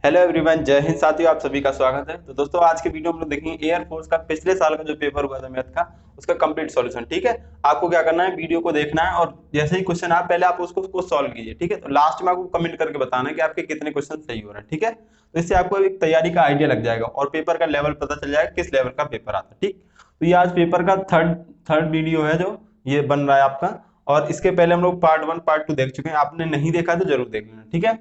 Hello everyone, जय हिंद साथियों, आप सभी का स्वागत है। तो दोस्तों, आज के वीडियो में हम लोग देखेंगे एयरफोर्स का पिछले साल का जो पेपर हुआ था मैथ का, उसका कंप्लीट सॉल्यूशन। ठीक है, आपको क्या करना है, वीडियो को देखना है और जैसे ही क्वेश्चन आप पहले आप उसको सॉल्व कीजिए। ठीक है, तो लास्ट में आपको कमेंट करके बताना है कि आपके कितने क्वेश्चन सही हो रहे हैं। ठीक है, तो इससे आपको एक तैयारी का आइडिया लग जाएगा और पेपर का लेवल पता चल जाएगा किस लेवल का पेपर आता है। ठीक, तो ये आज पेपर का थर्ड वीडियो है जो ये बन रहा है आपका। और इसके पहले हम लोग पार्ट 1 पार्ट 2 देख चुके हैं, आपने नहीं देखा तो जरूर देख लेना। ठीक है,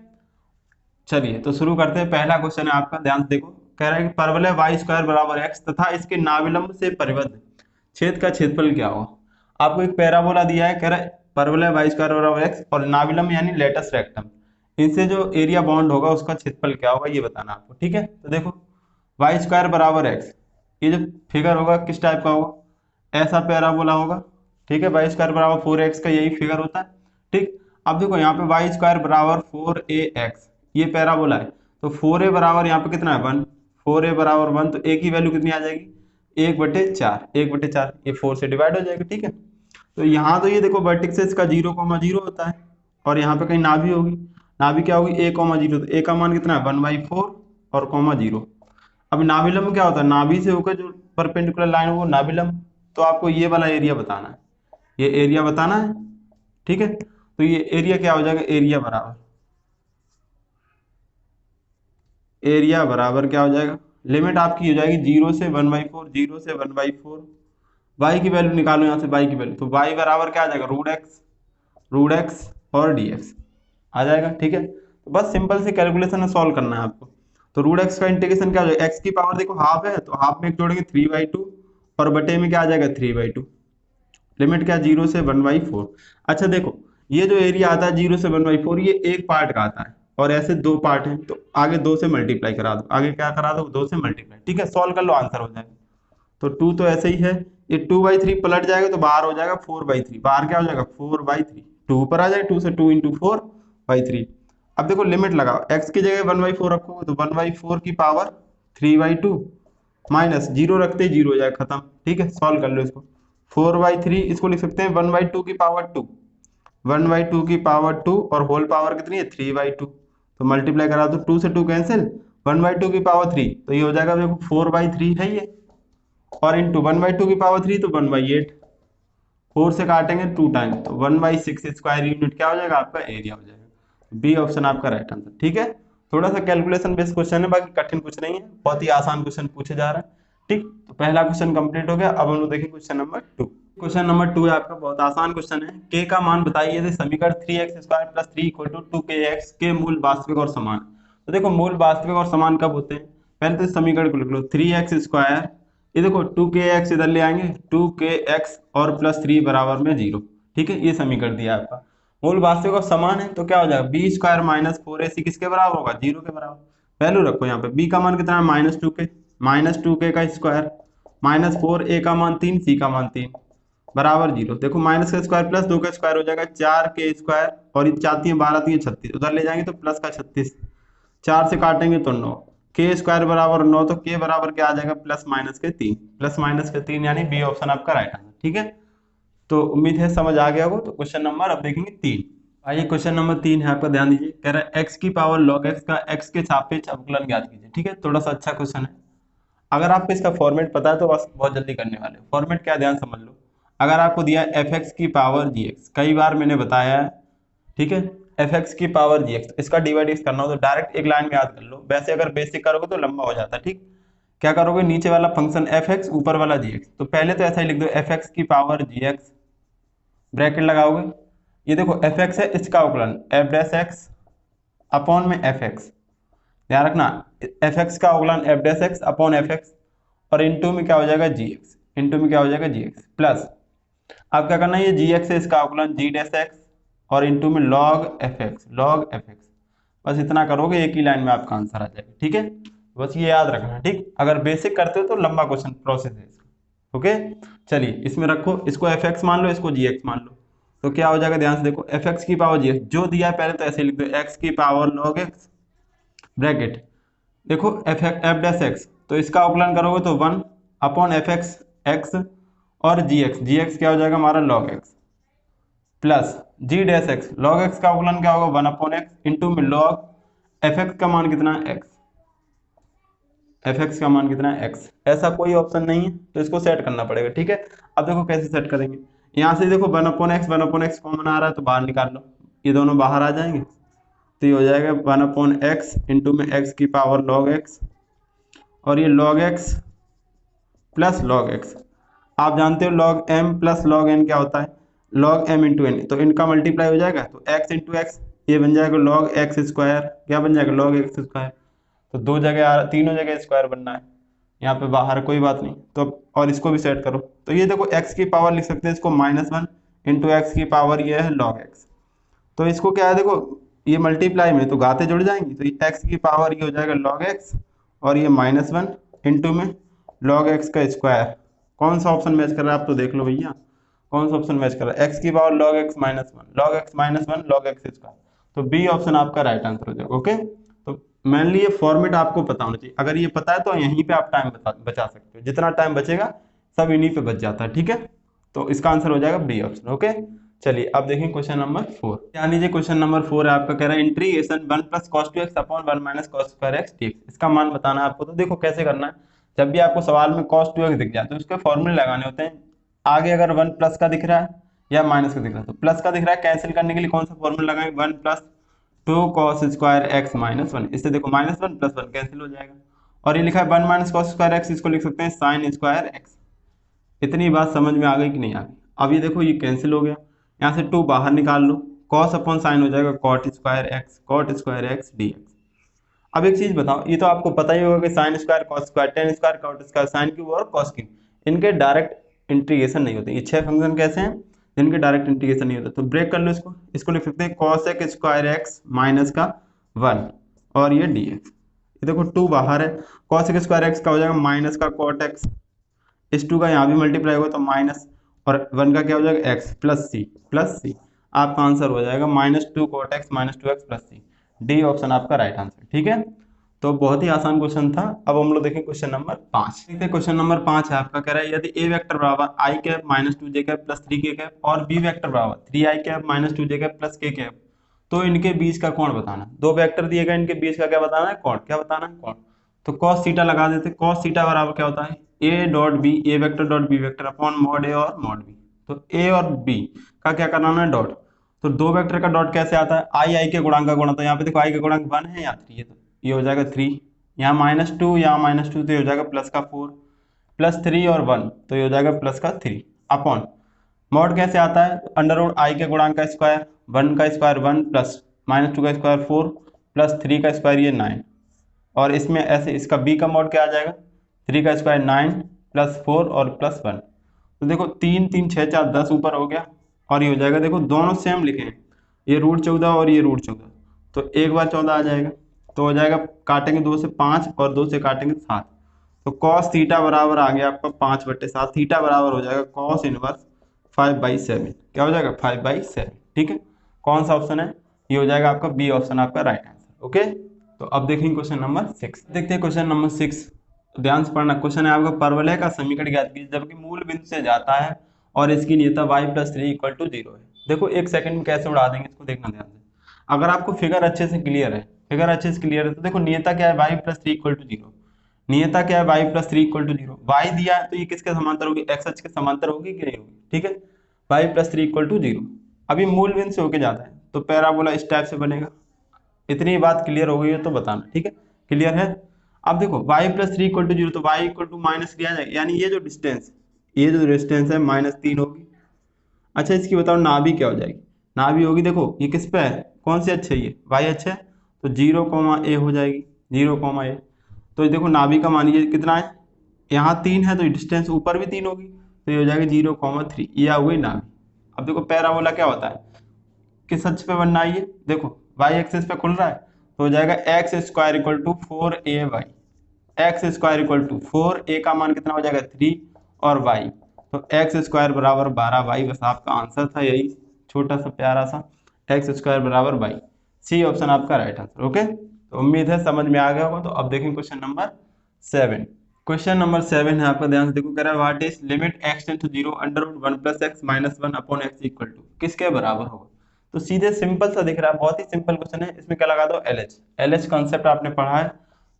चलिए तो शुरू करते हैं। पहला क्वेश्चन है आपका, ध्यान से देखो। कह रहा है कि परवलय वाई स्क्वायर बराबर एक्स तथा इसके नाविलंब से परिबद्ध छेद का क्षेत्रफल क्या होगा। आपको एक पैराबोला दिया है, कह रहा है परवलय वाई स्क्वायर बराबर एक्स और नाविलंब यानी लेटस रेक्टम, इनसे जो एरिया बॉन्ड होगा उसका क्षेत्रफल क्या होगा ये बताना आपको। ठीक है, तो देखो वाई स्क्वायर बराबर एक्स, ये जो फिगर होगा किस टाइप का होगा, ऐसा पैराबोला होगा। ठीक है, वाई स्क्वायर बराबर 4x का यही फिगर होता है। ठीक, अब देखो यहाँ पे वाई स्क्वायर बराबर 4ax, ये पैराबोला है। तो 4a बराबर यहाँ पे कितना है 1, 4a बराबर 1, तो a की वैल्यू कितनी आ जाएगी 1/4, 1/4, ये 4 से डिवाइड हो जाएगा। ठीक है, तो यहाँ तो ये देखो वर्टिसेस का 0,0 होता है और यहाँ पे कहीं नाभि होगी, नाभि क्या होगी a,0, तो a का मान कितना है 1/4 और कॉमा 0। अब नाभिलंब क्या होता है, नाभि से होकर जो परपेंडिकुलर लाइन है वो नाभिलंब। तो आपको ये वाला एरिया बताना है, ये एरिया बताना है। ठीक है, तो ये एरिया क्या हो जाएगा, एरिया बराबर क्या हो जाएगा, लिमिट आपकी हो जाएगी 0 से 1/4, 0 से 1/4। वाई की वैल्यू निकालो यहाँ से, वाई की वैल्यू, तो वाई बराबर क्या आ जाएगा रूट एक्स और dx आ जाएगा। ठीक है, तो बस सिंपल से कैलकुलेशन में सॉल्व करना है आपको। तो रूट एक्स का इंटीग्रेशन क्या हो जाएगा, एक्स की पावर देखो हाफ है तो हाफ में एक जोड़ेंगे 3/2 और बटे में क्या आ जाएगा 3/2। लिमिट क्या 0 से 1/4। अच्छा देखो, ये जो एरिया आता है 0 से 1/4 ये एक पार्ट का आता है और ऐसे दो पार्ट हैं, तो आगे 2 से मल्टीप्लाई करा दो, आगे क्या करा दो 2 से मल्टीप्लाई। ठीक है, सॉल्व कर लो, आंसर हो जाएगा। तो 2 तो ऐसे ही है, ये 2/3 पलट जाएगा तो बाहर हो जाएगा 4/3, बाहर क्या हो जाएगा 4/3, 2 ऊपर आ जाएगा, 2 से 2 इंटू 4/3। अब देखो लिमिट लगाओ, x की जगह 1/4 रखोगे तो 1/4 की पावर 3/2 माइनस 0 रखते ही 0 हो जाएगा, खत्म। ठीक है, सॉल्व कर लो इसको। 4/3 इसको लिख सकते हैं 1/2 की पावर 2, 1/2 की पावर 2 और होल पावर कितनी है 3/2, तो मल्टीप्लाई करा दो, 2 से 2 कैंसिल, 1/2 की पावर 3, तो ये हो जाएगा देखो 4/3 है ये, और इंटू 1/2 की पावर 3 तो 1/8, 4 से काटेंगे 2 टाइम तो 1/6 स्क्वायर यूनिट क्या हो जाएगा आपका एरिया हो जाएगा। बी ऑप्शन आपका राइट आंसर। ठीक है, थोड़ा सा कैलकुलेशन बेस्ड क्वेश्चन है, बाकी कठिन कुछ नहीं है, बहुत ही आसान क्वेश्चन पूछे जा रहा है। ठीक, तो पहला क्वेश्चन कंप्लीट हो गया। अब हम लोग देखेंगे क्वेश्चन नंबर 2। क्वेश्चन नंबर 2 है आपका, बहुत आसान क्वेश्चन है। के का मान बताइए थे समीकरण 3x² + 3 = 2kx के मूल वास्तविक और समान। तो देखो मूल वास्तविक और समान कब होते हैं, पहले तो इस समीकरण को लिख लो 3x², ये देखो 2kx इधर ले आएंगे, 2kx और +3 बराबर में 0। ठीक है, ये समीकरण दिया आपका। मूल वास्तविक और समान है तो क्या हो जाएगा b² - 4ac किसके बराबर होगा 0 के बराबर। वैल्यू रखो यहाँ पे, b का मान कितना है -2k का स्क्वायर, -4a का मान 3, c का मान 3 बराबर 0। देखो माइनस का स्क्वायर प्लस 2 का स्क्वायर हो जाएगा 4k² और ये 4 × 12 = 36, उधर ले जाएंगे तो प्लस का 36, 4 से काटेंगे तो 9, k² बराबर 9, तो k बराबर क्या आ जाएगा +-3 यानी बी ऑप्शन आपका राइट आंसर। ठीक है, तो उम्मीद है समझ आ गया होगा। तो क्वेश्चन नंबर अब देखेंगे 3। आइए क्वेश्चन नंबर 3 है आपका, ध्यान दीजिए। कह रहा है x की पावर log x का x के सापेक्ष अवकलन ज्ञात कीजिए। ठीक है, थोड़ा सा अच्छा क्वेश्चन है। अगर आपको इसका फॉर्मेट पता है तो बस बहुत जल्दी करने वाले हो। फॉर्मेट क्या, ध्यान समझ लो। अगर आपको दिया है fx की पावर gx, कई बार मैंने बताया है। ठीक है, fx की पावर gx, इसका डिवाइड x करना हो तो डायरेक्ट एक लाइन में याद कर लो, वैसे अगर बेसिक करोगे तो लंबा हो जाता है। ठीक, क्या करोगे, नीचे वाला फंक्शन fx ऊपर वाला gx, तो पहले तो ऐसा ही लिख दो fx की पावर gx, ब्रैकेट लगाओगे। ये देखो fx है, इसका अवकलन f' अपॉन में fx, ध्यान रखना fx का अवकलन f' अपॉन fx, और इनटू में क्या हो जाएगा gx, इनटू में क्या हो जाएगा gx प्लस, अब क्या करना है, ये gx है इसका अवकलन g' और इनटू में log fx। बस इतना करोगे एक ही लाइन में आपका आंसर आ जाएगा। ठीक है, बस ये याद रखना। ठीक, अगर बेसिक करते हो तो लंबा क्वेश्चन प्रोसेस है इसका। ओके, चलिए इसमें रखो, इसको fx मान लो, इसको gx मान लो, तो क्या हो जाएगा, ध्यान से देखो fx की पावर gx जो दिया है पहले तो ऐसे लिख दो x की पावर log x, ब्रैकेट देखो f' तो इसका अवकलन करोगे तो 1 अपॉन fx x और gx क्या हो जाएगा हमारा log x plus g' x, log x का अवकलन क्या होगा 1 अपॉन x इंटू में log fx का मान कितना है x, एफ एक्स का मान कितना है एक्स, ऐसा कोई ऑप्शन नहीं है तो इसको सेट करना पड़ेगा। ठीक है, अब देखो कैसे सेट करेंगे। यहाँ से देखो 1/x कॉमन आ रहा है तो बाहर निकाल लो, ये दोनों बाहर आ जाएंगे तो ये हो जाएगा 1/x इंटू में x की पावर log x, और ये log x plus log x। आप जानते हो log m plus log n क्या होता है, log m इंटू एन, तो इनका मल्टीप्लाई हो जाएगा तो x इंटू एक्स, ये बन जाएगा log x स्क्वायर, क्या बन जाएगा log x स्क्वायर। तो दो जगह तीनों जगह स्क्वायर बनना है, यहाँ पे बाहर कोई बात नहीं तो, और इसको भी सेट करो तो ये देखो x की पावर लिख सकते हैं इसको -1 इंटू एक्स की पावर ये है log x। तो इसको क्या है देखो, ये मल्टीप्लाई में तो घाते जुड़ जाएंगी तो ये x की पावर ये हो जाएगा log x, और ये -1 इंटू में log x का स्क्वायर। कौन सा ऑप्शन मैच कर रहा है आप तो देख लो भैया, कौन सा ऑप्शन मैच कर रहा है, x की power log x -1 log x square, तो बी ऑप्शन आपका राइट आंसर हो जाएगा। ओके, तो मेनली ये फॉर्मेट आपको पता होना चाहिए, अगर ये पता है तो यहीं पे आप टाइम बचा सकते हो, जितना टाइम बचेगा सब इन्हीं पे बच जाता है। ठीक है, तो इसका आंसर हो जाएगा बी ऑप्शन। ओके, चलिए अब देखें क्वेश्चन नंबर 4। ध्यान दीजिए क्वेश्चन नंबर 4 है आपका, कह रहा है integration 1 + cos 2x upon 1 - cos square x dx, इसका मान बताना है आपको। तो देखो कैसे करना है, जब भी आपको सवाल में cos 2x दिख जाए तो उसके फॉर्मूले लगाने होते हैं। आगे अगर 1 प्लस का दिख रहा है या माइनस का दिख रहा है, तो प्लस का दिख रहा है कैंसिल करने के लिए कौन सा फॉर्मूला लगाएंगे, 1 + 2 cos स्क्वायर x -1, इससे देखो -1 + 1 कैंसिल हो जाएगा, और ये लिखा है 1 - cos स्क्वायर x, इसको लिख सकते हैं sin स्क्वायर x। इतनी बात समझ में आ गई कि नहीं आ गई। अब ये देखो ये कैंसिल हो गया, यहाँ से 2 बाहर निकाल लो, cos अपॉन साइन हो जाएगा cot स्क्वायर x dx। अब एक चीज बताओ, ये तो आपको पता ही होगा कि sine square cos square tan square cot square sine cube और cos क्यूब, इनके डायरेक्ट इंटीग्रेशन नहीं होते। ये 6 फंक्शन कैसे हैं जिनके डायरेक्ट इंटीग्रेशन नहीं होता, तो ब्रेक कर लो इसको, इसको लिख सकते हैं cos x square x minus का 1 और ये dx। ये देखो 2 बाहर है, cos x स्क्वायर x का हो जाएगा माइनस का cot x, इस 2 का यहाँ भी मल्टीप्लाई होगा तो माइनस, और 1 का क्या हो जाएगा x प्लस सी। आपका आंसर हो जाएगा -2 cot x -2x प्लस सी। डी ऑप्शन आपका राइट आंसर। ठीक है, तो बहुत ही आसान क्वेश्चन था। अब हम लोग देखें क्वेश्चन नंबर 5। देखते हैं क्वेश्चन नंबर 5 है आपका, कह रहा है यदि a वेक्टर बराबर i cap -2j cap plus 3k cap और b वेक्टर बराबर 3i cap -2j cap plus k cap, तो इनके बीच का कोण बताना। दो वेक्टर दिए गए, इनके बीच का क्या बताना है, कोण। क्या बताना है, कोण। तो cos थीटा लगा देते, cos थीटा बराबर क्या होता है, a dot B, A vector dot B vector upon mod A और मॉड बी। तो a और b का क्या करना है, डॉट। तो दो वेक्टर का डॉट कैसे आता है, आई के गुणांक का गुणा, तो यहाँ पे देखो आई का गुणांक 1 है या 3 है, तो ये हो जाएगा 3, यहाँ -2, यहाँ -2 तो ये हो जाएगा प्लस का 4, प्लस 3 और 1 तो ये हो जाएगा प्लस का 3 अपॉन मॉड कैसे आता है, √i के गुणांक का स्क्वायर, 1 का स्क्वायर 1 प्लस -2 का स्क्वायर 4 प्लस 3 का स्क्वायर ये 9, और इसमें ऐसे इसका b का मॉड क्या आ जाएगा, 3 का स्क्वायर 9 प्लस 4 और प्लस 1। तो देखो 3 3 6 4 10 ऊपर हो गया, और ये हो जाएगा, देखो दोनों सेम लिखे हैं, ये √14 और ये √14, तो एक बार 14 आ जाएगा, तो हो जाएगा काटेंगे 2 से 5 और 2 से काटेंगे 7, तो cos थीटा बराबर आ गया आपका 5/7, थीटा बराबर हो जाएगा cos इनवर्स 5/7। क्या हो जाएगा, 5/7। ठीक है, कौन सा ऑप्शन है, ये हो जाएगा आपका बी ऑप्शन आपका राइट आंसर। ओके, तो अब देखेंगे क्वेश्चन नंबर 6। देखते हैं क्वेश्चन नंबर 6, ध्यान से पढ़ना। क्वेश्चन है आपका, परवलय का समीकरण ज्ञात कीजिए जबकि मूल बिंदु से जाता है और इसकी नियता y + 3 = 0 है। देखो एक सेकंड में कैसे उड़ा देंगे इसको, देखना ध्यान से। अगर आपको फिगर अच्छे से क्लियर है, तो देखो नियता क्या है, y + 3 = 0। नियता क्या है, y + 3 = 0। y दिया है तो ये किसके समांतर होगी, x अक्ष के समांतर होगी कि नहीं होगी। ठीक है, y + 3 = 0। अभी मूल बिंदु से होके जाता है तो पैराबोला इस टाइप से बनेगा। इतनी बात क्लियर हो गई है तो बताना। ठीक है, क्लियर है। अब देखो y + 3 = 0, तो y = माइनस लिया जाएगा, यानी ये जो डिस्टेंस है -3 होगी। अच्छा इसकी बताओ नाभि क्या हो जाएगी, नाभि होगी, देखो ये किस पे है, कौन से अच्छे, ये y अच्छे है, तो 0, a हो जाएगी, 0, a। तो देखो नाभि का मान ये कितना है, यहाँ 3 है तो डिस्टेंस ऊपर भी 3 होगी, तो ये हो जाएगा 0, 3, ये आ गई नाभि। अब देखो पैराबोला क्या होता है, किस अक्ष पे बनना है, ये देखो y एक्सिस पे खुल रहा है, तो हो जाएगा x² = 4ay, x² = 4, a का मान कितना हो जाएगा 3 और y, तो x² = 12y। बस आपका आंसर था यही, छोटा सा प्यारा सा, x² = y। सी ऑप्शन आपका राइट आंसर। ओके, तो उम्मीद है समझ में आ गया होगा। तो अब देखें क्वेश्चन नंबर 7। क्वेश्चन नंबर 7 है आपका, ध्यान से देखो, कह रहा है what is limit x → 0 √1 + x - 1 upon x = किसके बराबर होगा। तो सीधे सिंपल सा दिख रहा है, बहुत ही सिंपल क्वेश्चन है। इसमें क्या लगा दो, LH। LH कॉन्सेप्ट आपने पढ़ा है,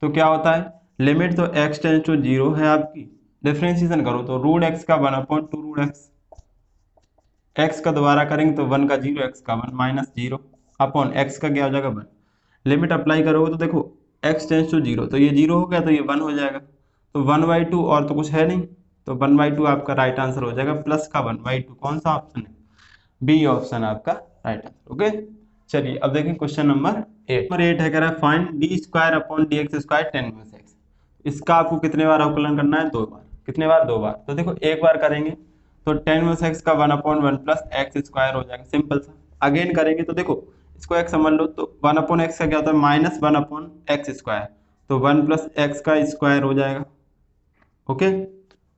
तो क्या होता है, लिमिट तो x टेंस टू 0 है आपकी, डिफ्रेंशिएशन करो तो रूट एक्स का 1/2 रूट एक्स, एक्स का दोबारा करेंगे तो 1 का 0, एक्स का 1 माइनस 0 अपॉन एक्स का क्या हो जाएगा 1। लिमिट अप्लाई करोगे तो देखो x टेंस टू 0, तो ये 0 हो गया तो ये 1 हो जाएगा, तो 1/2 और तो कुछ है नहीं, तो 1/2 आपका राइट आंसर हो जाएगा, प्लस का 1/2 कौन सा ऑप्शन है, बी ऑप्शन आपका राइट आंसर। ओके, चलिए अब देखें क्वेश्चन नंबर 8। नंबर 8 है, कह रहा है find D square upon D x square tan inverse x. इसका आपको कितने बार अवकलन करना है, 2 बार। कितने बार, 2 बार। तो देखो एक बार करेंगे तो टेन इनवर्स एक्स का 1/1 प्लस एक्स स्क्वायर हो जाएगा, सिंपल सा। अगेन करेंगे तो देखो इसको एक्स समझ लो, तो 1/x का क्या होता है, माइनस 1/x स्क्वायर, तो 1 प्लस एक्स का स्क्वायर हो जाएगा। ओके,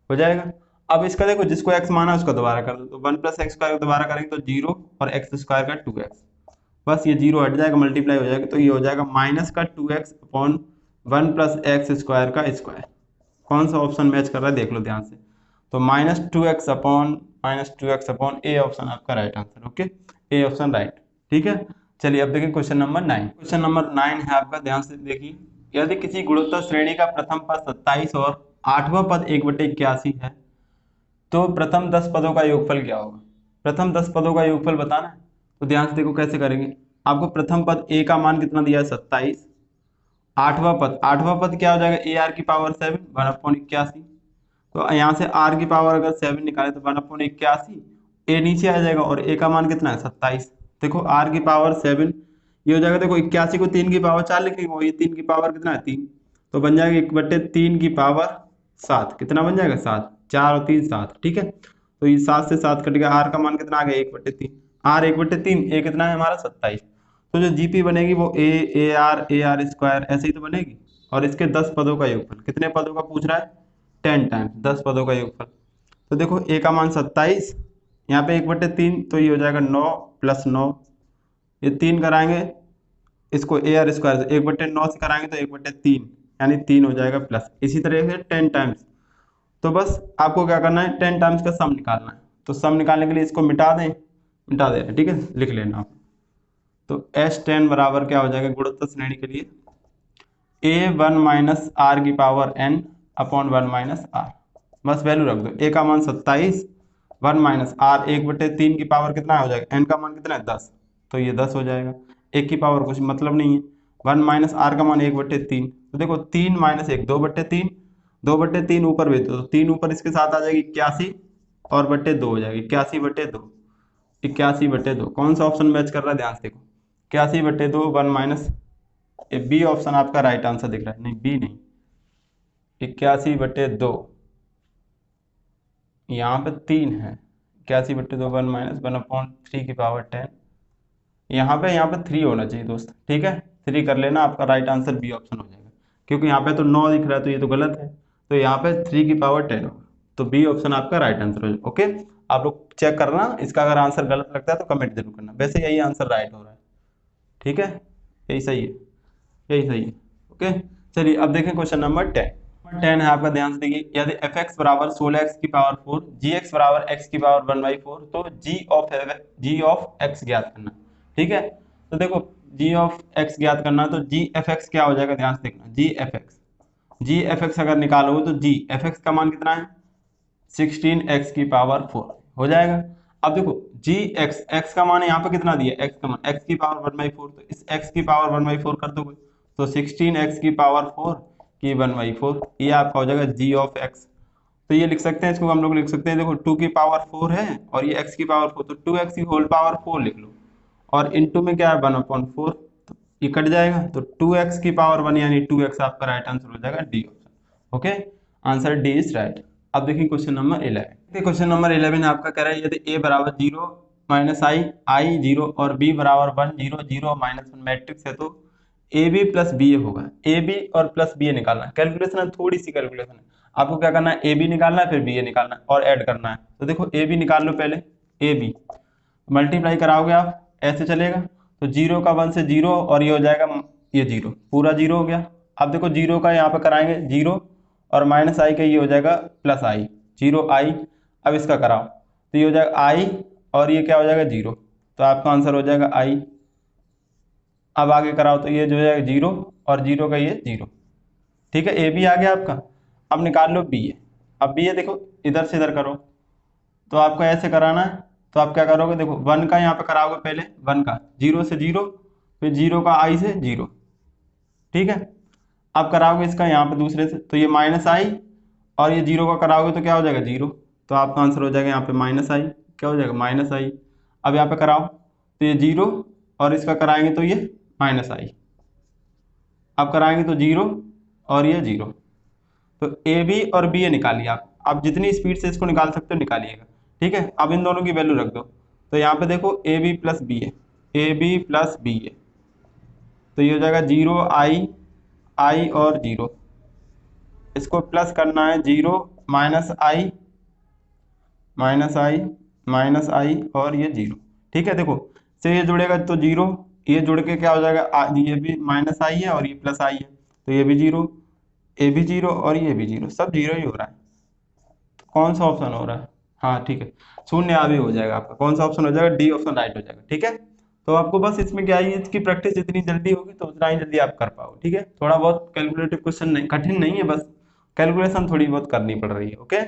हो जाएगा। अब इसका देखो जिसको x माना उसका दोबारा कर दो, तो 1 प्लस एक्स स्क्वायर दोबारा करेंगे तो 0 और एक्स स्क्वायर का 2x, बस ये 0 हट जाएगा, मल्टीप्लाई हो जाएगा, तो ये हो जाएगा माइनस का 2x upon 1 plus x square का स्क्वायर। कौन सा ऑप्शन मैच कर रहा है देख लो ध्यान से, तो -2x अपॉन ए ऑप्शन आपका right answer. Okay, A option right, ठीक है। चलिए अब देखिए क्वेश्चन नंबर 9। क्वेश्चन नंबर 9 है आपका, ध्यान से देखिए, यदि किसी गुणोत्तर श्रेणी का प्रथम पद 27 और 8वां पद 1/81 है तो प्रथम 10 पदों का योगफल क्या होगा। प्रथम 10 पदों का योगफल बताना है, तो ध्यान से देखो कैसे करेंगे। आपको प्रथम पद ए का मान कितना दिया है, 27। आठवां पद क्या हो जाएगा, ए आर की पावर 7 1/81, तो यहाँ से आर की पावर अगर 7 निकाले तो 1/81, ए नीचे आ जाएगा और ए का मान कितना है, 27। देखो आर की पावर 7 ये हो जाएगा, देखो 81 को 3 की पावर 4 लिखेंगे, वो ये 3 की पावर कितना है, 3, तो बन जाएगा 1/3 की पावर 7। कितना बन जाएगा, 7, 4 और 3 7, ठीक है। तो ये 7 से 7 कट गया, आर का मान कितना आ गया, 1/3, आर 1/3, ए कितना है हमारा 27। तो जो जीपी बनेगी वो ए आर स्क्वायर ऐसे ही तो बनेगी, और इसके 10 पदों का योगफल, कितने पदों का पूछ रहा है, 10 टाइम्स 10 पदों का योगफल। तो देखो ए का मान 27, यहाँ पे 1/3, तो ये हो जाएगा 9 प्लस 9, ये 3 कराएंगे इसको ए आर स्क्वायर से 1/9 से कराएंगे तो 1/3 यानी 3 हो जाएगा प्लस, इसी तरह से 10 टाइम्स। तो बस आपको क्या करना है, 10 टाइम्स का सम निकालना है, तो सम निकालने के लिए इसको मिटा दें, मिटा दे रहे हैं, ठीक है, लिख लेना आप। तो S10 बराबर क्या हो जाएगा गुणोत्तर श्रेणी के लिए, a1 माइनस आर की power n upon 1 minus r, बस वैल्यू रख दो। a का मान 27, 1 माइनस आर 1/3 की पावर कितना हो जाएगा, n का मान कितना है 10, तो ये 10 हो जाएगा, 1 की पावर कुछ मतलब नहीं है, 1 माइनस आर का मान 1/3, तो देखो 3 माइनस 1 2/3, 2/3 ऊपर भेज दो तो 3 ऊपर इसके साथ आ जाएगी 81 और बट्टे 2 हो जाएगी, 81/2, 81/2 कौन सा ऑप्शन मैच कर रहा है ध्यान से देखो, 81/2 1 माइनस, ये बी ऑप्शन आपका राइट आंसर दिख रहा है, नहीं बी नहीं, 81/2, यहाँ पे 3 है, 81/2 1 माइनस 1/3 की पावर 10, यहाँ पे 3 होना चाहिए दोस्त, ठीक है, 3 कर लेना, आपका राइट आंसर बी ऑप्शन हो जाएगा, क्योंकि यहाँ पे तो 9 दिख रहा है तो ये तो गलत है, तो यहाँ पे 3 की पावर 10 होगा, तो बी ऑप्शन आपका राइट आंसर हो जाएगा। ओके, आप लोग चेक करना, इसका अगर आंसर गलत लगता है तो कमेंट जरूर करना, वैसे यही आंसर राइट हो रहा है, ठीक है, यही सही है, यही सही है। ओके, चलिए अब देखें क्वेश्चन नंबर 10। 10 है आपका, ध्यान से देखिए, यदि एफ एक्स बराबर 16x की पावर 4, जी एक्स बराबर x की पावर 1/4, तो जी ऑफ x ज्ञात करना, ठीक है। तो देखो जी ऑफ x ज्ञात करना, तो जी एफ एक्स क्या हो जाएगा, ध्यान से देखना, जी एफ एक्स अगर निकालोगे तो जी एफ एक्स का मान कितना है, 16x की पावर 4 हो जाएगा। अब देखो जी एक्स का मान यहाँ पे कितना दिया, x का मान x की पावर 1/4, तो इस x की पावर 1/4 कर दोगे तो 16x की पावर 4 की 1/4, ये आपका हो जाएगा जी ऑफ x। तो ये लिख सकते हैं, इसको हम लोग लिख सकते हैं, देखो 2 की पावर 4 है और ये x की पावर 4, तो 2x की होल पावर 4 लिख लो, और इनटू में क्या है 1/4, तो ये कट जाएगा, तो 2x की पावर 1 यानी 2x आपका राइट आंसर हो जाएगा D option. Okay, answer D is right. अब देखिए क्वेश्चन नंबर 11। क्वेश्चन नंबर 11 आपका कह रहा है, यदि a बराबर 0 माइनस आई 0 और b बराबर 1 0 0 माइनस 1 मैट्रिक्स है, तो ए बी प्लस बी ए होगा। ए बी और प्लस बी ए निकालना है, कैलकुलेशन है, थोड़ी सी कैलकुलेशन है, आपको क्या करना है, ए बी निकालना है, फिर बी ए निकालना है और ऐड करना है। तो देखो ए बी निकाल लो पहले, ए बी मल्टीप्लाई कराओगे आप, ऐसे चलेगा, तो 0 का 1 से 0 और ये हो जाएगा, ये 0 पूरा 0 हो गया। अब देखो 0 का यहाँ पे कराएंगे 0 और माइनस आई का ये हो जाएगा प्लस आई, 0 आई। अब इसका कराओ तो ये हो जाएगा आई और ये क्या हो जाएगा 0, तो आपका आंसर हो जाएगा आई। अब आगे कराओ तो ये जो है 0 और 0 का ये 0, ठीक है, ए बी आ गया आपका। अब निकाल लो बी ए। अब बी ए देखो इधर से इधर करो, तो आपको ऐसे कराना है। तो आप क्या करोगे, देखो वन का यहाँ पे कराओगे, पहले वन का जीरो से जीरो, फिर जीरो का आई से जीरो, ठीक है। अब कराओगे इसका यहाँ पे दूसरे से, तो ये माइनस आई, और ये जीरो का कराओगे तो क्या हो जाएगा, जीरो। तो आपका आंसर हो जाएगा यहाँ पे माइनस आई, क्या हो जाएगा, माइनस आई। अब यहाँ पे कराओ तो ये जीरो, और इसका कराएंगे तो ये माइनस आई। अब कराएंगे तो जीरो, और ये जीरो। तो ए बी और बी ए निकालिए आप जितनी स्पीड से इसको निकाल सकते हो निकालिएगा, ठीक है। अब इन दोनों की वैल्यू रख दो। तो यहाँ पे देखो A B plus B A, A B plus B A, तो ये हो जाएगा जीरो आई, आई और जीरो, इसको प्लस करना है जीरो माइनस आई, माइनस आई, माइनस आई और ये जीरो, ठीक है। देखो से ये जुड़ेगा तो जीरो, ये जुड़ के क्या हो जाएगा, ये भी माइनस आई है और ये प्लस आई है, तो ये भी जीरो, ए भी जीरो और ये भी जीरो, सब जीरो ही हो रहा है। तो कौन सा ऑप्शन हो रहा है, हाँ ठीक है, शून्य आ भी हो जाएगा आपका। कौन सा ऑप्शन हो जाएगा, डी ऑप्शन राइट हो जाएगा, ठीक है। तो आपको बस इसमें क्या है, इसकी प्रैक्टिस जितनी जल्दी होगी तो उतना ही जल्दी आप कर पाओगे, ठीक है। थोड़ा बहुत कैलकुलेटिव क्वेश्चन नहीं, कठिन नहीं है, बस कैलकुलेशन थोड़ी बहुत करनी पड़ रही है, ओके।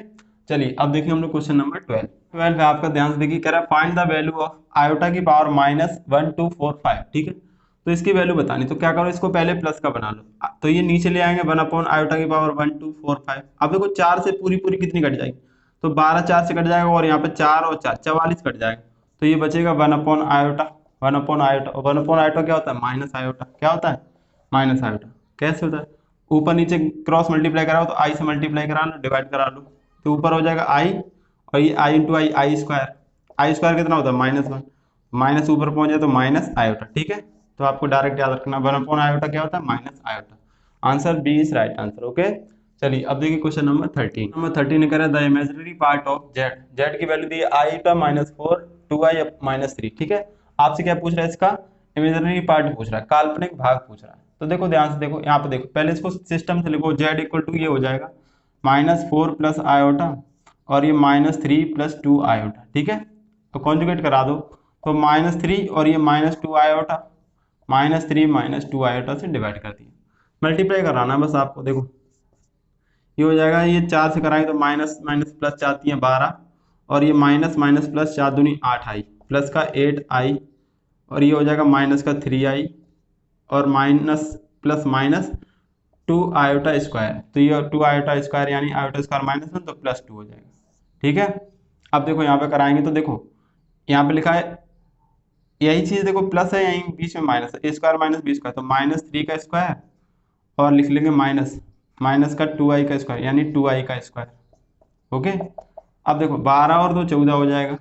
चलिए अब देखिए हम लोग क्वेश्चन नंबर 12। 12 है आपका, ध्यान से देखिए, कह रहा है find the value of iota की पावर -1245, ठीक है। तो इसकी वैल्यू बतानी, तो क्या करो, इसको पहले प्लस का बना लो, तो ये नीचे ले आएंगे 1 आयोटा की पावर 1245। अब देखो 4 से पूरी पूरी कितनी कट जाएगी, तो 12 4 से कट जाएगा, और यहाँ पे 4 और 4 44 कट जाएगा, तो ये बचेगा 1/आयोटा। 1/आयोटा, 1/आयोटा क्या होता है, माइनस आयोटा, क्या होता है, माइनस आयोटा। कैसे होता है, ऊपर नीचे क्रॉस मल्टीप्लाई कराओ तो आई से मल्टीप्लाई करा लो, डिवाइड करा लो, तो ऊपर हो जाएगा आई, और ये आई इंटू आई, आई स्क्वायर। आई स्क्वायर कितना होता है, -1, माइनस ऊपर पहुंच जाए तो माइनस आयोटा, ठीक है। तो आपको डायरेक्ट याद रखना 1/आयोटा क्या होता है, minus iota. Answer B is right answer, okay. चलिए अब देखिए क्वेश्चन नंबर 13। नंबर 13 ने करा the imaginary part of Z, Z की वैल्यू दी है आईटा -4 2i -3, ठीक है। आपसे क्या पूछ रहा है, इसका इमेजिनरी पार्ट पूछ रहा है, काल्पनिक भाग पूछ रहा है। तो देखो ध्यान से देखो, यहाँ पे देखो, पहले इसको सिस्टम से लिखो, जेड इक्वल टू ये हो जाएगा -4 प्लस आयोटा, और ये -3 प्लस 2 आयोटा, ठीक है। तो कॉन्जुगेट करा दो, तो -3 और ये -2 आयोटा, -3 -2 आयोटा से डिवाइड कर दिया, मल्टीप्लाई कराना बस आपको। देखो ये हो जाएगा, ये 4 से कराएंगे तो माइनस माइनस प्लस 4 × 12, और ये माइनस माइनस प्लस 4 दूनी 8i, प्लस का 8i, और ये हो जाएगा माइनस का 3i, और minus plus minus 2 iota square, तो ये 2 आयोटा स्क्वायर यानी आयोटा स्क्वायर -1 तो +2 हो जाएगा, ठीक है। अब देखो यहाँ पे कराएंगे तो देखो यहाँ पे लिखा है यही चीज, देखो प्लस है यहीं बीच में minus, a square minus b square, तो -3 का स्क्वायर, और लिख लेंगे माइनस माइनस का 2i का स्क्वायर यानी 2i का स्क्वायर, ओके। अब देखो 12 और 2 14 हो जाएगा,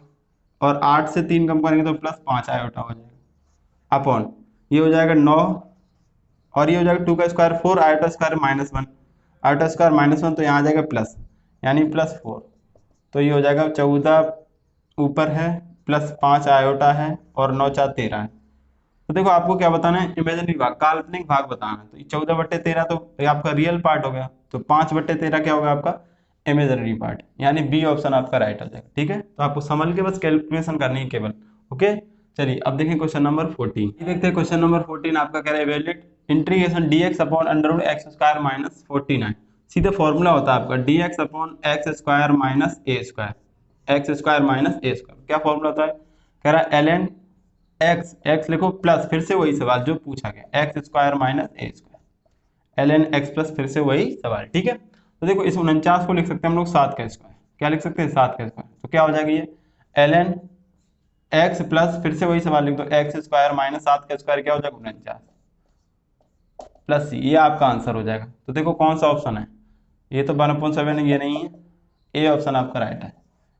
और 8 से 3 कम करेंगे तो +5 आयोटा हो जाएगा, अपॉन ये हो जाएगा 9, और ये हो जाएगा 2 का square 4 iota square -1, iota square -1 तो यहाँ आ जाएगा प्लस, यानी +4, तो ये हो जाएगा 14 ऊपर है, +5 आयोटा है, और 9 4 13 है। तो देखो आपको क्या बताना है, इमेजिनरी भाग, काल्पनिक भाग बताना है। तो 14/13 तो ये आपका रियल पार्ट हो गया, तो 5/13 क्या होगा आपका इमेजिनरी पार्ट, यानी बी ऑप्शन आपका राइट हो जाएगा, ठीक है। तो आपको संभल के बस कैलकुलेशन करनी है केवल, ओके। चलिए अब देखें क्वेश्चन नंबर 14। देखते हैं क्वेश्चन नंबर 14 आपका कह रहा है evaluate integration dx upon √x² - 49। सीधा फॉर्मूला होता है आपका dx upon x² - a square, x² - a square. क्या फॉर्मूला होता है, कह रहा है ln x, x लिखो प्लस, फिर से वही सवाल जो पूछा गया, x² - a square, ln x plus, फिर से वही सवाल, ठीक है। तो देखो इस 49 को लिख सकते हैं हम लोग 7 का स्क्वायर, क्या लिख सकते हैं 7 का स्क्वायर, तो क्या हो जाएगा ये ln x प्लस, फिर से वही सवाल लिख दो, x² - 7 का स्क्वायर क्या हो जाएगा 49 प्लस, ये आपका आंसर हो जाएगा। तो देखो कौन सा ऑप्शन है, ये तो 1/7 ये नहीं है, ए ऑप्शन आपका राइट है,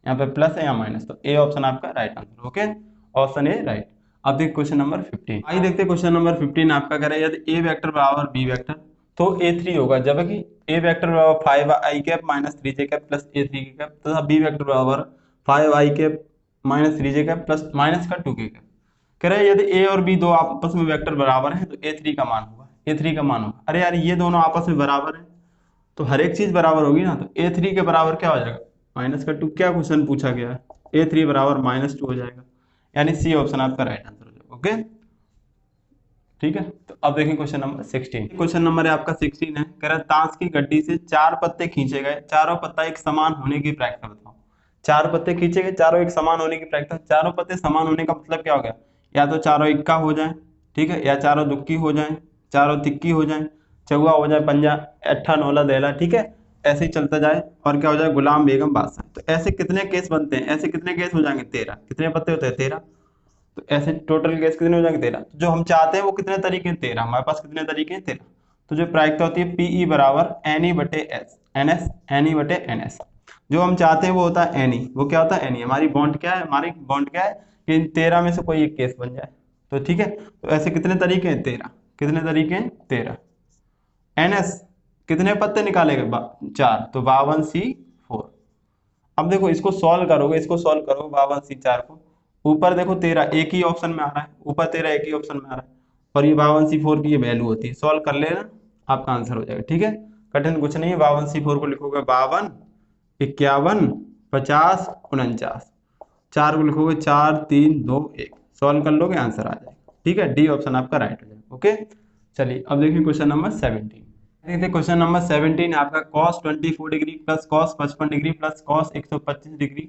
यहाँ पे प्लस है या माइनस, तो ए ऑप्शन आपका right answer, okay, option A right. अब देखिए क्वेश्चन नंबर 15। आइए देखते हैं क्वेश्चन नंबर 15 आपका कह रहा है यदि ए वेक्टर बराबर बी वेक्टर तो a3 होगा, जबकि ए वेक्टर बराबर 5i cap - 3j cap plus a3 की कैप, तथा बी वेक्टर बराबर 5i cap - 3j cap plus minus का 2k कैप। कह रहा है यदि ए और बी दो आपस में वेक्टर बराबर हैं तो a3 का मान होगा, a3 का मान होगा। अरे यार ये दोनों आपस में बराबर हैं तो हर एक चीज बराबर होगी ना, तो a3 के बराबर क्या हो जाएगा -2, क्या क्वेश्चन पूछा गया है, a3 बराबर -2 हो जाएगा, यानी सी ऑप्शन आपका राइट आंसर हो जाएगा, ओके। ठीक है। तो अब देखें क्वेश्चन नंबर 16। क्वेश्चन नंबर है आपका 16 है, कह रहा है ताश की गड्डी से 4 पत्ते खींचे गए, चारों पत्ता एक समान होने की प्रायिकता बताओ। 4 पत्ते खींचे गए, चारों एक समान होने की प्रायिकता। चारों पत्ते समान होने का मतलब क्या हो गया, या तो चारों इक्का हो जाए, ठीक है, या चारों दुक्की हो जाए, चारों तिक्की हो जाए, चौवा हो जाए, पंजा, अट्ठा नौला दहला, ठीक है, ऐसे ही चलता जाए और क्या हो जाए, गुलाम बेगम बादशाह। तो ऐसे कितने केस बनते हैं, ऐसे कितने केस हो जाएंगे, 13। कितने पत्ते होते हैं, 13। तो ऐसे टोटल केस कितने हो जाएंगे, 13। तो जो हम चाहते हैं वो कितने तरीके हैं, 13। हमारे पास कितने तरीके हैं, 13। तो जो प्रायिकता होती है पीई बराबर एन ई बटे s n s, n e बटे एन एस। जो हम चाहते हैं वो होता है एन ई। वो क्या होता है, एन ई। हमारी बॉन्ड क्या है, हमारी बॉन्ड क्या है कि इन 13 में से कोई एक केस बन जाए। तो ठीक है, तो ऐसे कितने तरीके हैं, 13। कितने तरीके हैं, 13। एन एस कितने पत्ते निकालेगा, 4, तो 52C4। अब देखो इसको सॉल्व करोगे, इसको सॉल्व करोगे 52C4 को, ऊपर देखो 13 एक ही ऑप्शन में आ रहा है, ऊपर 13 एक ही ऑप्शन में आ रहा है, और ये 52C4 की ये वैल्यू होती है। सॉल्व कर लेना, आपका आंसर हो जाएगा। ठीक है, कठिन कुछ नहीं है। 52C4 को लिखोगे 52, 51, 50, 49। 4 को लिखोगे 4, 3, 2, 1। सॉल्व कर लोगे, आंसर आ जाएगा। ठीक है, डी ऑप्शन आपका राइट हो जाएगा। ओके, चलिए अब देखिए क्वेश्चन नंबर 17। देखिए क्वेश्चन नंबर 17 आपका cos 24 degree plus cos 55 degree plus cos 125 degree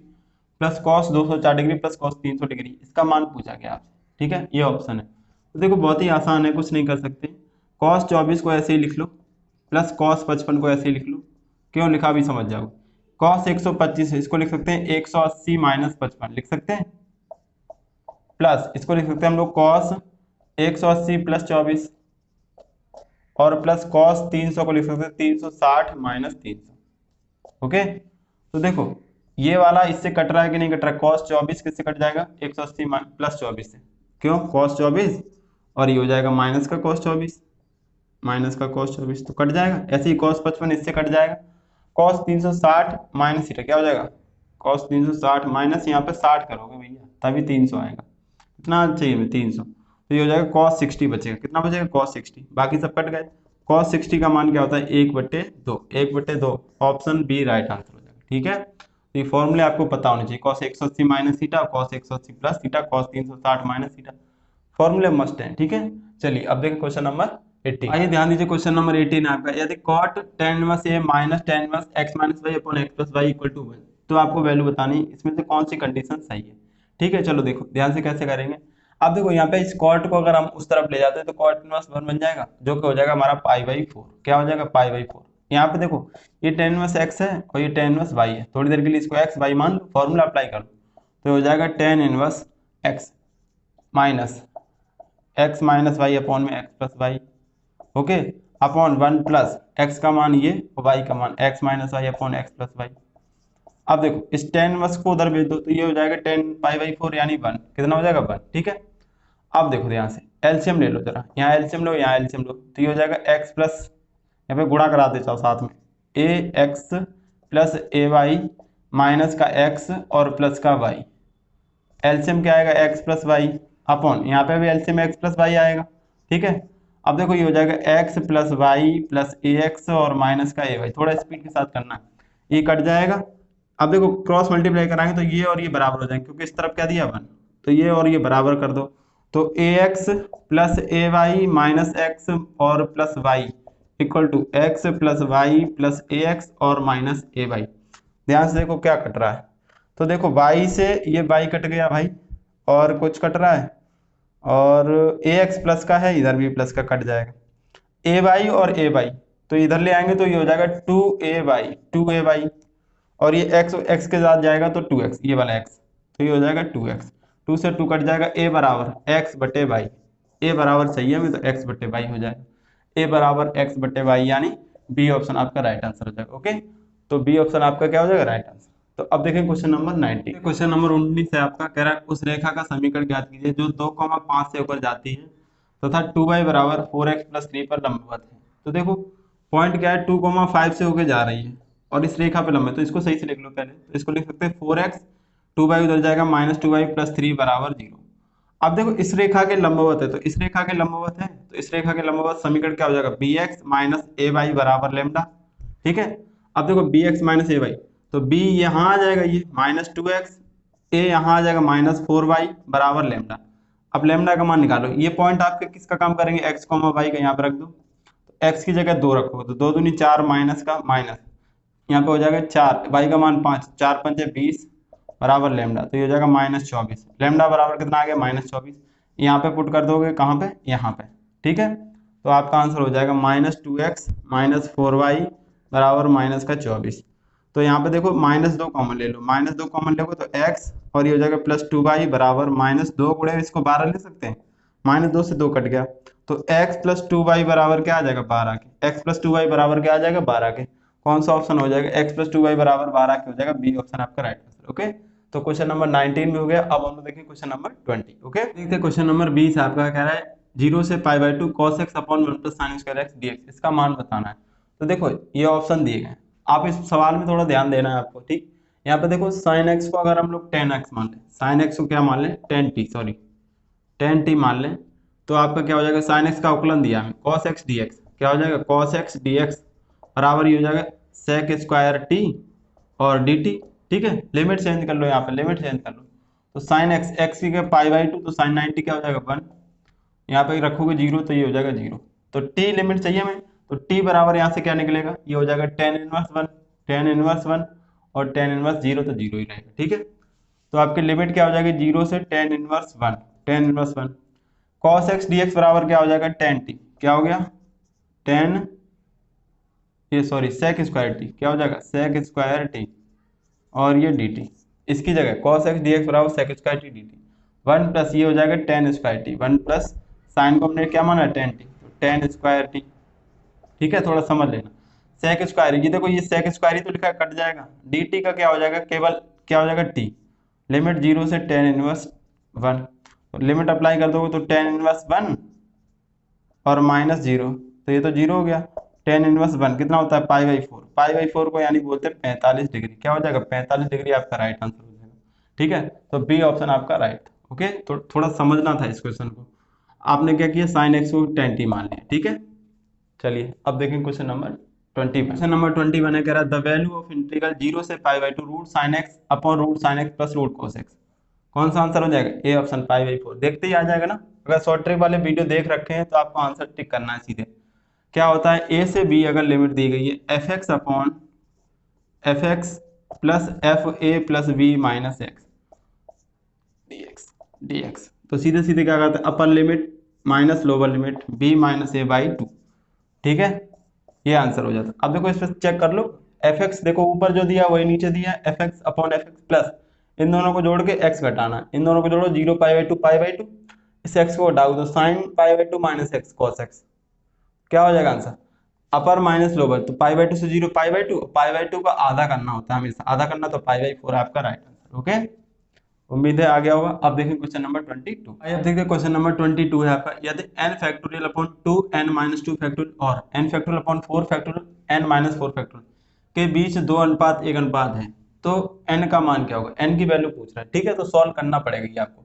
plus cos 204 degree plus cos 300 degree, इसका मान पूछा गया आपसे। ठीक है, ये ऑप्शन है। तो देखो बहुत ही आसान है, कुछ नहीं कर सकते। cos 24 को ऐसे ही लिख लो, प्लस cos 55 को ऐसे ही लिख लो। क्यों लिखा भी समझ जाओ। cos 125 इसको लिख सकते हैं 180 माइनस 55 लिख सकते हैं, प्लस इसको लिख सकते हैं हम लोग cos 180 प्लस 24, और प्लस cos 300 को लिख सकते हैं 360 माइनस 300। ओके, तो देखो ये वाला इससे कट रहा है कि नहीं कट रहा है, cos 24 किससे कट जाएगा, 180 प्लस 24 से। क्यों, cos 24, और ये हो जाएगा माइनस का cos 24, माइनस का cos 24 तो कट जाएगा। ऐसे ही cos 55 इससे कट जाएगा। cos 360 माइनस थीटा क्या हो जाएगा, cos 360 माइनस यहाँ पे 60 करोगे भैया तभी 300 आएगा। कितना चाहिए हमें, 300। तो ये हो जाएगा cos 60 बचेगा। कितना बचेगा, cos 60, बाकी सब कट गए। cos 60 का मान क्या होता है, 1/2, 1/2। ऑप्शन बी राइट आंसर हो जाएगा। ठीक है, तो ये फॉर्मूले आपको पता होने चाहिए, cos 180 minus theta, cos 180 plus theta, cos 360 minus theta, फॉर्मूले मस्ट है। ठीक है, चलिए अब देखिए क्वेश्चन नंबर 18। आइए ध्यान दीजिए, क्वेश्चन नंबर 18 आपका, यदि cot tan inverse a minus tan inverse x minus y upon x plus y equal to 1, तो आपको वैल्यू बतानी इसमें से कौन सी कंडीशन सही है। ठीक है, चलो देखो ध्यान से कैसे करेंगे। अब देखो यहाँ पे इस cot को अगर हम उस तरफ ले जाते हैं तो cot इनवर्स 1 बन जाएगा, जो कि हो जाएगा हमारा π/4। क्या हो जाएगा, π/4। यहाँ पे देखो ये tan इनवर्स x है और ये tan इनवर्स y है, थोड़ी देर के लिए इसको x y मान लो, फॉर्मूला अप्लाई कर लो, तो हो जाएगा tan inverse x minus x minus y upon में x plus y, okay, upon 1 plus x का मान ये और y का मान x minus y upon x plus y. अब देखो इस tan इनवर्स को उधर भेज दो तो ये हो जाएगा tan π/4 यानी 1। कितना हो जाएगा, 1। ठीक है, अब देखो ध्यान से एलसीएम ले लो जरा, यहाँ एलसीएम लो, यहाँ एलसीएम लो, तो ये हो जाएगा x प्लस, यहाँ पे गुणा करा दे चाहो साथ में, ax प्लस ay माइनस का x और प्लस का y। एलसीएम क्या आएगा, x प्लस वाई अपॉन, यहाँ पे भी एलसीएम x प्लस वाई आएगा। ठीक है, अब देखो ये हो जाएगा x plus y plus ax और माइनस का ay। थोड़ा स्पीड के साथ करना है, ये कट जाएगा। अब देखो क्रॉस मल्टीप्लाई कराएंगे तो ये और ये बराबर हो जाएंगे, क्योंकि इस तरफ क्या दिया 1, तो ये और ये बराबर कर दो, तो ax plus ay minus x और plus y equal to x plus y plus ax और माइनस ay। ध्यान से देखो क्या कट रहा है, तो देखो y से ये y कट गया भाई, और कुछ कट रहा है, और ax प्लस का है, इधर भी प्लस का कट जाएगा, ay और ay तो इधर ले आएंगे तो ये हो जाएगा 2ay, और ये x के साथ जाएगा तो 2x, ये वाला x, तो ये हो जाएगा 2x, 2 से 2 कट जाएगा, a बराबर x बटे वाई, a बराबर चाहिए हमें तो x बटे वाई हो जाएगा, a बराबर x बटे वाई, यानी बी ऑप्शन आपका राइट आंसर हो जाएगा। ओके, तो बी ऑप्शन आपका क्या हो जाएगा, राइट आंसर। तो अब देखें क्वेश्चन नंबर 19। क्वेश्चन नंबर 19 है आपका, कह रहा है उस रेखा का समीकरण ज्ञात कीजिए जो 2,5 से होकर जाती है तथा 2y बराबर 4x प्लस 3 पर लंबवत है। तो देखो पॉइंट क्या है, 2,5 से होकर जा रही है और इस रेखा पे लंबवत है, तो इसको सही से लिख लो पहले। तो इसको लिख सकते हैं 4x, 2y उधर जाएगा माइनस 2y प्लस 3 बराबर 0। अब देखो इस रेखा के लंबवत है, तो इस रेखा के लंबवत है, तो इस रेखा के लंबवत समीकरण क्या हो जाएगा, bx माइनस ay बराबर लेमडा। ठीक है, अब देखो bx माइनस ay, तो b यहाँ आ जाएगा ये माइनस 2x, a यहाँ आ जाएगा माइनस 4y बराबर लेमडा। अब लेमडा का मान निकालो, ये पॉइंट आपके किसका काम करेंगे, एक्स कॉमा वाई का, यहाँ पे रख दो, तो एक्स की जगह 2 रखो, तो 2 दूनी 4 माइनस का माइनस, यहाँ पे हो जाएगा 4, वाई का मान 5, 4 पंजे 20 बराबर लेमडा, तो ये हो जाएगा -24, लेमडा बराबर कितना आ गया -24, यहाँ पे पुट कर दोगे कहाँ पे, यहाँ पे, ठीक है। तो आपका आंसर हो जाएगा -2x -4y बराबर -24। तो यहाँ पे देखो -2 कॉमन ले लो, -2 कॉमन लोगे तो x और ये हो जाएगा +2y बराबर -2 गुणे इसको 12 ले सकते हैं, -2 से 2 कट गया, तो x +2y बराबर क्या आ जाएगा 12 के, x +2y बराबर क्या आ जाएगा 12 के, कौन सा ऑप्शन हो जाएगा, x +2y बराबर 12 के हो जाएगा, बी ऑप्शन आपका राइट आंसर। ओके, तो क्वेश्चन नंबर 19 भी हो गया। अब हम लोग देखिए क्वेश्चन नंबर 20। ओके, देखते हैं क्वेश्चन नंबर 20 आपका कह रहा है 0 से π/2 cos x upon 1 + sin square x dx, इसका मान बताना है। तो देखो ये ऑप्शन दिए गए, आप इस सवाल में थोड़ा ध्यान देना है आपको, ठीक। यहाँ पे देखो sin x को अगर हम लोग 10x मान लें, sin x को क्या मान लें 10t मान लें, तो आपका क्या हो जाएगा, sin x का अवकलन दिया हमें cos x dx, क्या हो जाएगा cos x dx बराबर ये हो जाएगा sec स्क्वायर t और dt, ठीक है। लिमिट चेंज कर लो, यहाँ पे लिमिट चेंज कर लो, तो sin x x की π/2, तो sin 90 क्या हो जाएगा 1, यहाँ पे रखोगे 0 तो ये हो जाएगा 0, तो t लिमिट चाहिए हमें, तो t बराबर यहाँ से क्या निकलेगा, ये हो जाएगा tan 1 और tan 1 0, तो 0 ही रहेगा, ठीक है। तो आपकी लिमिट क्या हो जाएगी 0 से tan 1 cos x dx बराबर क्या हो जाएगा tan t, क्या हो गया tan, ये सॉरी sec स्क्वायर t, क्या हो जाएगा sec स्क्वायर t और ये dt, इसकी जगह cos x dx बराबर sec square t dt, 1 plus ये हो जाएगा tan square t, 1 plus sign को हमने क्या माना tan t, तो tan स्क्वायर t, ठीक है, थोड़ा समझ लेना। sec स्क्वायर, ये देखो ये sec स्क्वायर ही तो लिखा है, कट जाएगा, dt का क्या हो जाएगा, केवल क्या हो जाएगा t, लिमिट 0 से tan 1, लिमिट अप्लाई कर दोगे तो tan 1 और -0, तो ये तो 0 हो गया, tan 1 कितना होता है π/4 को यानी बोलते हैं 45 डिग्री, क्या हो जाएगा 45 डिग्री आपका राइट आंसर हो जाएगा, ठीक है। तो बी ऑप्शन आपका राइट। ओके, तो थोड़ा समझना था इस क्वेश्चन को, आपने क्या किया sin x को tan t मान लिया, ठीक है। चलिए अब देखें क्वेश्चन नंबर 20। क्वेश्चन नंबर 21 है, कह रहा है द वैल्यू ऑफ इंटीग्रल 0 से π/2 root sine x upon root sine x plus root cos x, कौन सा आंसर हो जाएगा, ए ऑप्शन π/4, देखते ही आ जाएगा ना, अगर शॉर्ट ट्रिक वाले वीडियो देख रखे हैं तो आपको आंसर टिक करना है सीधे। क्या होता है, ए से बी अगर लिमिट दी गई है f x upon F x plus f a plus b minus x d x, तो सीधे सीधे क्या करते हैं, upper limit minus lower limit b minus a by 2, ठीक है, ये आंसर हो जाता है। अब देखो इस पर चेक कर लो, एफ एक्स देखो ऊपर जो दिया वही नीचे दिया, F x upon F x plus, इन दोनों को जोड़ के एक्स घटाना, इन दोनों को जोड़ो 0 π/2, इस एक्स को हटाओ तो sine π/2 minus x cos x, क्या हो जाएगा आंसर, अपर माइनस लोअर, तो π/2 से 0 π/2 का आधा करना होता है हमेशा, आधा करना, तो π/4 आपका राइट आंसर। ओके, उम्मीद है आ गया होगा। अब देखें क्वेश्चन नंबर 22। अब देखिए क्वेश्चन नंबर 22 है आपका, यदि n factorial upon 2n-2 factorial और n factorial upon 4 factorial n-4 factorial के बीच 2:1 है, तो n का मान क्या होगा, n की वैल्यू पूछ रहा है, ठीक है। तो सॉल्व करना पड़ेगा ये आपको,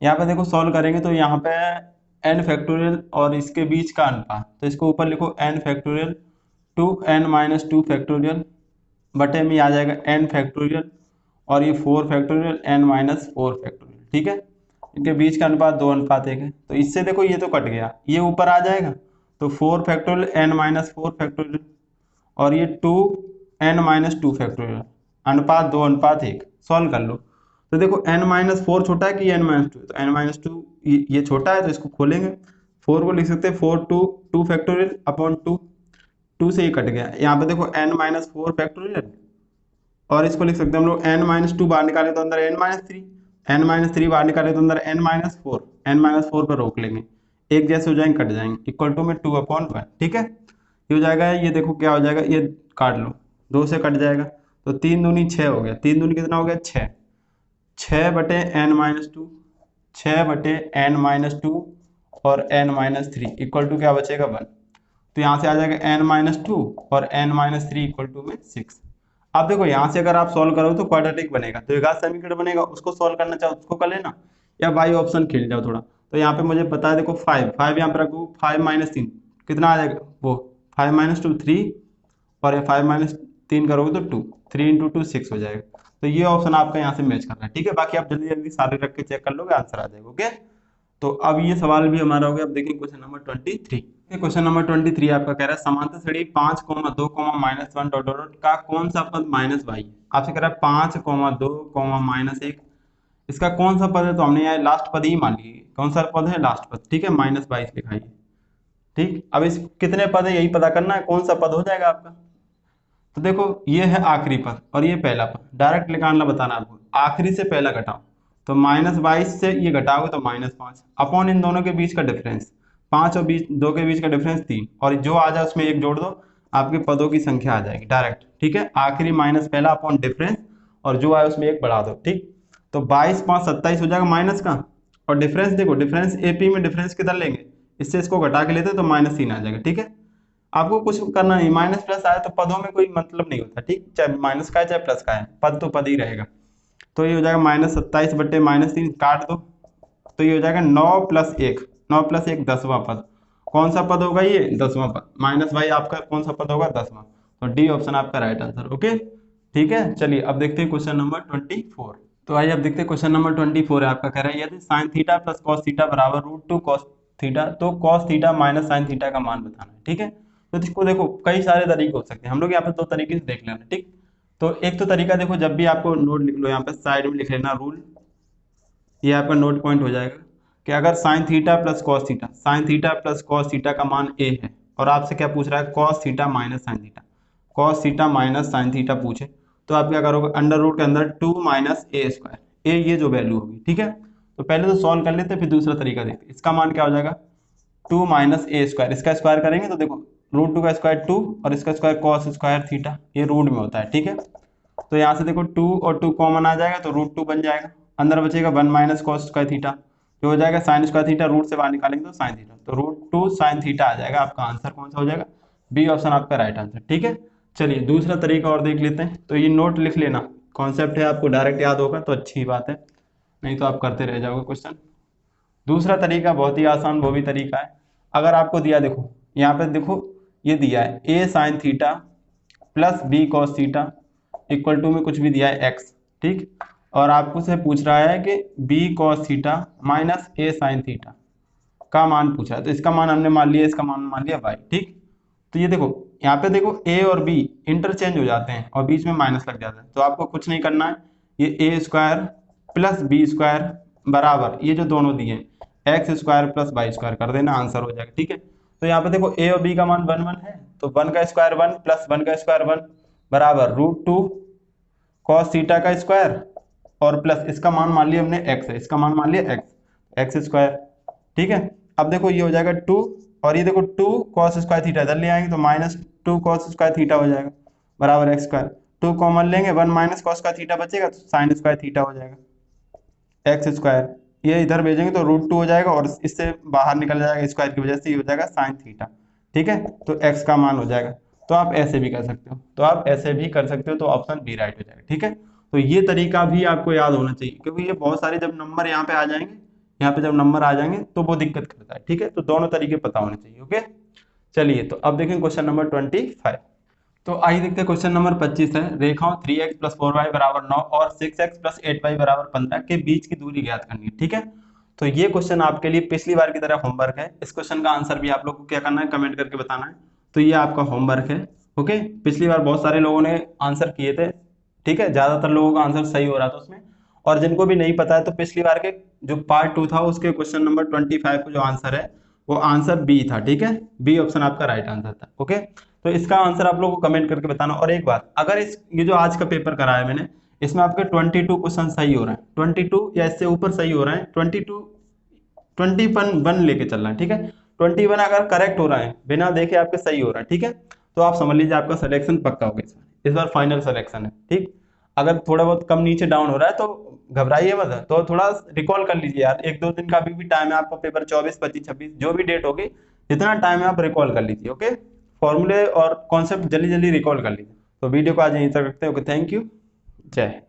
यहाँ पे देखो सॉल्व करेंगे तो यहाँ पे n फैक्टोरियल और इसके बीच का अनुपात, तो इसको ऊपर लिखो n फैक्टोरियल 2n-2 फैक्टोरियल बटे में आ जाएगा n फैक्टोरियल और ये 4 फैक्टोरियल n-4 फैक्टोरियल, ठीक है। इनके बीच का अनुपात 2:1 है, तो इससे देखो ये तो कट गया, ये ऊपर आ जाएगा, तो 4 फैक्टोरियल n-4 फैक्टोरियल और ये 2n-2 फैक्टोरियल, अनुपात 2:1, सॉल्व कर लो। तो देखो n-4 छोटा है कि n-2, तो n-2 ये छोटा है, तो इसको खोलेंगे, 4 को लिख सकते हैं 4 2 फैक्टोरियल अपॉन 2 से ये कट गया, यहाँ पे देखो n-4 फैक्टोरियल और इसको लिख सकते हैं हम लोग n-2 बाहर निकाले तो अंदर n-3 बाहर निकाले तो अंदर n-4 पर रोक लेंगे, एक जैसे हो जाएंगे कट जाएंगे, इक्वल टू में 2/1, ठीक है। ये हो जाएगा, ये देखो क्या हो जाएगा, ये काट लो, 2 से कट जाएगा, तो 3 दूनी 6 हो गया, 3 दूनी कितना हो गया 6, 6 बटे n-2, 6 बटे n-2 और n-3 इक्वल टू क्या बचेगा 1, तो यहाँ से आ जाएगा n-2 और n-3 इक्वल टू में 6। अब देखो यहाँ से अगर आप सॉल्व करोगे तो क्वाड्रेटिक बनेगा, तो घात समीकरण बनेगा, उसको सॉल्व करना चाहो उसको कर लेना, या बाई ऑप्शन खेल जाओ थोड़ा। तो यहाँ पे मुझे पता है, देखो 5 यहाँ पे रखो, 5 - 3 कितना आ जाएगा, वो 5 - 2 3 और ये 5 - 3 करोगे तो 2, 3 × 2 6 हो जाएगा, तो ये ऑप्शन आपका यहाँ से मैच कर रहा है, ठीक है। बाकी आप जल्दी जल्दी सारे रख के चेक कर लोगे, आंसर आ जाएगा। ओके, तो अब ये सवाल भी हमारा हो गया। अब देखिए क्वेश्चन नंबर 23। क्वेश्चन नंबर 23 आपका कह रहा है समांतर श्रेणी 5,2,-1 डॉट डॉट का कौन सा पद माइनस वाई। आपसे कह रहा है 5,2,-1, इसका कौन सा पद है, तो हमने यहाँ लास्ट पद ही मान लिए। कौन सा पद है, लास्ट पद, ठीक है, -22 लिखा है। ठीक, अब इस कितने पद है यही पता करना है, कौन सा पद हो जाएगा आपका। तो देखो ये है आखिरी पद और ये पहला पद, डायरेक्ट निकालना बताना आपको, आखिरी से पहला घटाओ, तो -22 से ये घटाओगे तो -5 अपॉन इन दोनों के बीच का डिफरेंस, 5 और 2 के बीच का डिफरेंस 3, और जो आ जाए उसमें 1 जोड़ दो, आपके पदों की संख्या आ जाएगी डायरेक्ट। ठीक है, आखिरी माइनस पहला अपॉन डिफरेंस, और जो आए उसमें 1 बढ़ा दो। ठीक, तो 22 5 27 हो जाएगा माइनस का, और डिफरेंस देखो, डिफरेंस एपी में डिफरेंस किधर लेंगे, इससे इसको घटा के लेते तो -3 आ जाएगा। ठीक है, आपको कुछ करना नहीं, माइनस प्लस आए तो पदों में कोई मतलब नहीं होता। ठीक, चाहे माइनस का है चाहे प्लस का है, पद तो पद ही रहेगा। तो ये हो जाएगा -27 बट्टे -3, काट दो, तो ये हो जाएगा 9 + 1, 9 + 1 10वां पद। कौन सा पद होगा ये, 10वां पद, -y आपका कौन सा पद होगा, 10वां। तो डी ऑप्शन आपका राइट आंसर। ओके, ठीक है, चलिए अब देखते हैं क्वेश्चन नंबर 24। तो आइए अब देखते हैं क्वेश्चन नंबर 24 है आपका, कह रहा है यदि sin theta plus cos theta बराबर √2 cos थीटा, तो cos theta minus sin theta का मान बताना है। ठीक है, तो इसको देखो कई सारे तरीके हो सकते हैं, हम लोग यहाँ पे 2 तरीके से देख लेना। ठीक, तो एक तो तरीका देखो, जब भी आपको नोट लिख लो यहाँ पे साइड में लिख लेना रूल, ये आपका नोट पॉइंट हो जाएगा कि अगर sin theta plus cos theta, sin theta plus cos theta का मान a है, और आपसे क्या पूछ रहा है, cos theta minus sin theta, cos theta minus sin theta पूछे, तो आप क्या करोगे, अंडर रूट के अंदर 2 - a², a ये जो वैल्यू होगी। ठीक है, तो पहले तो सॉल्व कर लेते, फिर दूसरा तरीका देखते। इसका मान क्या हो जाएगा, 2 - a², इसका स्क्वायर करेंगे तो देखो √2 का स्क्वायर 2 और इसका स्क्वायर cos स्क्वायर थीटा, ये रूट में होता है। ठीक है, तो यहाँ से देखो 2 और 2 कॉमन आ जाएगा तो √2 बन जाएगा, अंदर बचेगा 1 - cos स्क्वायर थीटा, जो हो जाएगा sin स्क्वायर थीटा, रूट से बाहर निकालेंगे तो sin थीटा, तो √2 sin थीटा आ जाएगा। आपका आंसर कौन सा हो जाएगा, बी ऑप्शन आपका राइट आंसर। ठीक है, चलिए दूसरा तरीका और देख लेते हैं। तो ये नोट लिख लेना, कॉन्सेप्ट है आपको डायरेक्ट याद होगा तो अच्छी बात है, नहीं तो आप करते रह जाओगे क्वेश्चन। दूसरा तरीका बहुत ही आसान, वो भी तरीका है, अगर आपको दिया, देखो यहाँ पे देखो ये दिया है a sin theta plus b cos theta equal to में कुछ भी दिया है x। ठीक, और आपको से पूछ रहा है कि b cos theta minus a sin theta का मान पूछा है, तो इसका मान हमने मान लिया, इसका मान मान लिया y। ठीक, तो ये देखो यहाँ पे देखो a और b इंटरचेंज हो जाते हैं और बीच में माइनस लग जाता है, तो आपको कुछ नहीं करना है, ये a² प्लस b² बराबर ये जो दोनों दिए x² प्लस y² कर देना, आंसर हो जाएगा। ठीक है, तो यहाँ पे देखो a और b का मान 1 1 है, तो 1 का स्क्वायर 1 प्लस 1 का स्क्वायर 1 बराबर √2 cos थीटा का स्क्वायर, और प्लस इसका मान लिया हमने x है, इसका मान लिया x²। ठीक है, अब देखो ये हो जाएगा 2, और ये देखो 2 cos स्क्वायर थीटा इधर ले आएंगे तो -2 cos स्क्वायर थीटा हो जाएगा बराबर x²। 2 कॉमन लेंगे, 1 - cos का थीटा बचेगा तो sin स्क्वायर थीटा हो जाएगा x², ये इधर भेजेंगे तो √2 हो जाएगा, और इससे बाहर निकल जाएगा स्क्वायर की वजह से, ये हो जाएगा sin थीटा। ठीक है, तो x का मान हो जाएगा। तो आप ऐसे भी कर सकते हो, तो ऑप्शन बी राइट हो जाएगा। ठीक है, तो ये तरीका भी आपको याद होना चाहिए, क्योंकि ये बहुत सारे जब नंबर यहाँ पे आ जाएंगे, यहाँ पे जब नंबर आ जाएंगे तो वो दिक्कत करता है। ठीक है, तो दोनों तरीके पता होने चाहिए। ओके, चलिए तो अब देखें क्वेश्चन नंबर 25। तो आइए देखते हैं क्वेश्चन नंबर 25 है, रेखाओं 3x + 4y बराबर 9 और 6x + 8y बराबर 15 के बीच की दूरी ज्ञात करनी है। ठीक है, तो ये क्वेश्चन आपके लिए पिछली बार की तरह होमवर्क है, इस क्वेश्चन का आंसर भी आप लोग को क्या करना है, कमेंट करके बताना है। तो ये आपका होमवर्क है। ओके, पिछली बार बहुत सारे लोगों ने आंसर किए थे। ठीक है, ज्यादातर लोगों का आंसर सही हो रहा था उसमें, और जिनको भी नहीं पता है तो पिछली बार के जो पार्ट 2 था उसके क्वेश्चन नंबर 25 का जो आंसर है वो आंसर बी था। ठीक है, बी ऑप्शन आपका राइट आंसर था। ओके, तो इसका आंसर आप लोगों को कमेंट करके बताना। और एक बात, अगर ये जो आज का पेपर कराया मैंने, इसमें आपके 22 क्वेश्चन सही हो रहे हैं, 22 या इससे ऊपर सही हो रहे हैं, 21 लेके चल रहे हैं। ठीक है, 21 अगर करेक्ट हो रहा है बिना देखे आपके सही हो रहा है, ठीक है, तो आप समझ लीजिए आपका सिलेक्शन पक्का हो गया, इस बार फाइनल सिलेक्शन है। ठीक, अगर थोड़ा बहुत कम नीचे डाउन हो रहा है तो घबराइए मत, तो थोड़ा रिकॉल कर लीजिए यार, 1-2 दिन का अभी भी टाइम है आपका, पेपर 24 25 26 जो भी डेट होगी, जितना टाइम है आप रिकॉल कर लीजिए। ओके, फॉर्मूले और कॉन्सेप्ट जल्दी जल्दी रिकॉल कर लीजिए। तो वीडियो को आज यहीं तक रखते हैं। ओके, थैंक यू, जय हिंद।